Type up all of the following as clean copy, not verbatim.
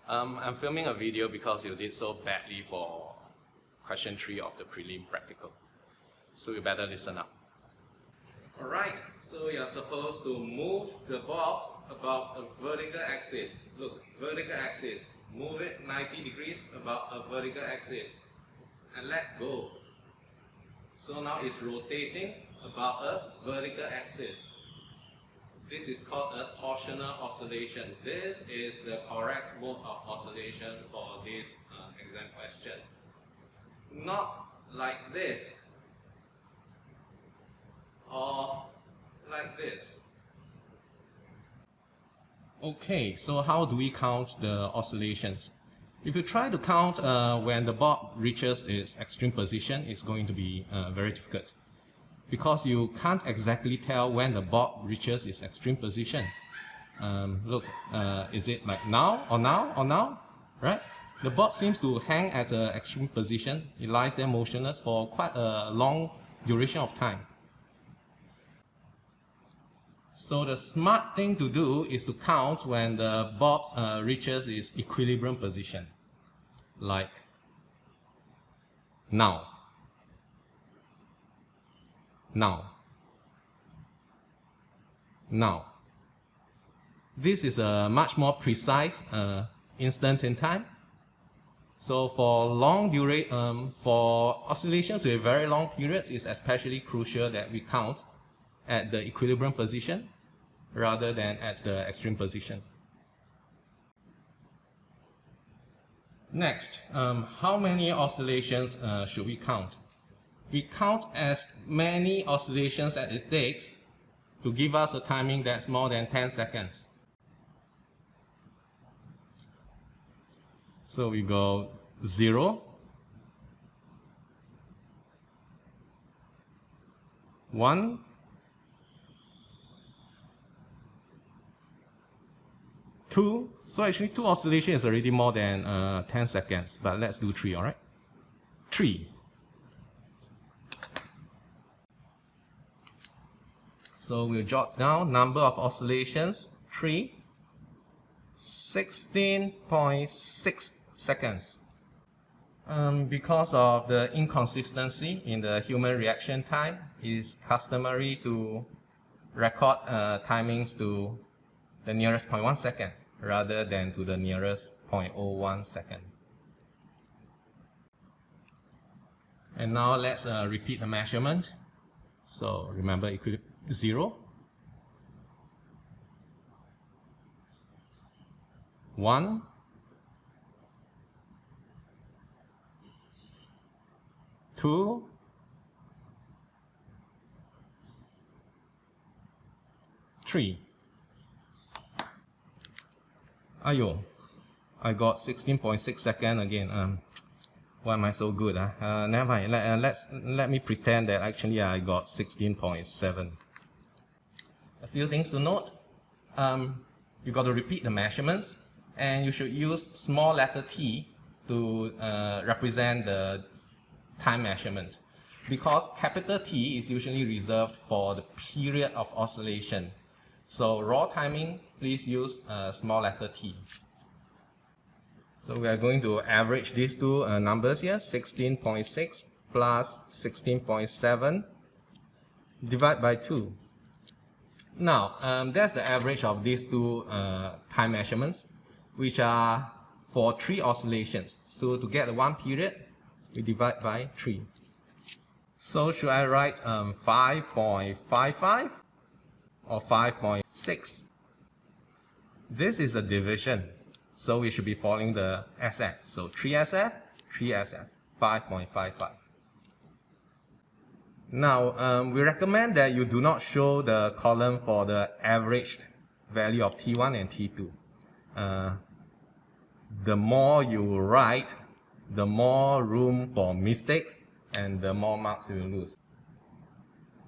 I'm filming a video because you did so badly for question 3 of the prelim practical. So you better listen up. Alright, so you're supposed to move the box about a vertical axis. Look, vertical axis. Move it 90 degrees about a vertical axis. And let go. So now it's rotating about a vertical axis. This is called a torsional oscillation. This is the correct mode of oscillation for this exam question. Not like this or like this. Okay, so how do we count the oscillations? If you try to count when the bob reaches its extreme position, it's going to be very difficult, because you can't exactly tell when the bob reaches its extreme position. Look, is it like now or now or now, right? The bob seems to hang at an extreme position. It lies there motionless for quite a long duration of time. So the smart thing to do is to count when the bob reaches its equilibrium position, like now. Now. This is a much more precise instant in time. So for for oscillations with very long periods, it's especially crucial that we count at the equilibrium position rather than at the extreme position. Next, how many oscillations should we count? We count as many oscillations as it takes to give us a timing that's more than 10 seconds. So we go 0, 1, 2. So actually 2 oscillations is already more than 10 seconds, but let's do 3, alright? 3. So we'll jot down number of oscillations, 3, 16.6 seconds. Because of the inconsistency in the human reaction time, it's customary to record timings to the nearest 0.1 second rather than to the nearest 0.01 second. And now let's repeat the measurement. So remember, 0, 1, 2, 3. Ayo, I got 16.6 seconds again. Why am I so good? Never mind. Let me pretend that actually I got 16.7. A few things to note. You got to repeat the measurements, and you should use small letter t to represent the time measurement, because capital T is usually reserved for the period of oscillation. So raw timing, please use small letter t. So we are going to average these two numbers here, 16.6 plus 16.7, divide by 2. Now, that's the average of these two time measurements, which are for 3 oscillations. So to get 1 period, we divide by 3. So should I write 5.55 or 5.6? This is a division, so we should be following the SF. So 3SF, 3SF, 5.55. Now, we recommend that you do not show the column for the averaged value of T1 and T2. The more you write, the more room for mistakes and the more marks you will lose.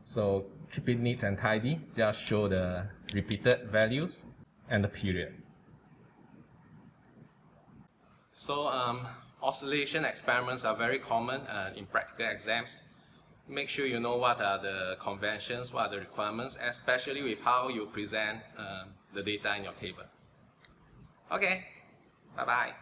So keep it neat and tidy. Just show the repeated values and the period. So oscillation experiments are very common in practical exams. Make sure you know what are the conventions, what are the requirements, especially with how you present the data in your table. Okay, Bye bye.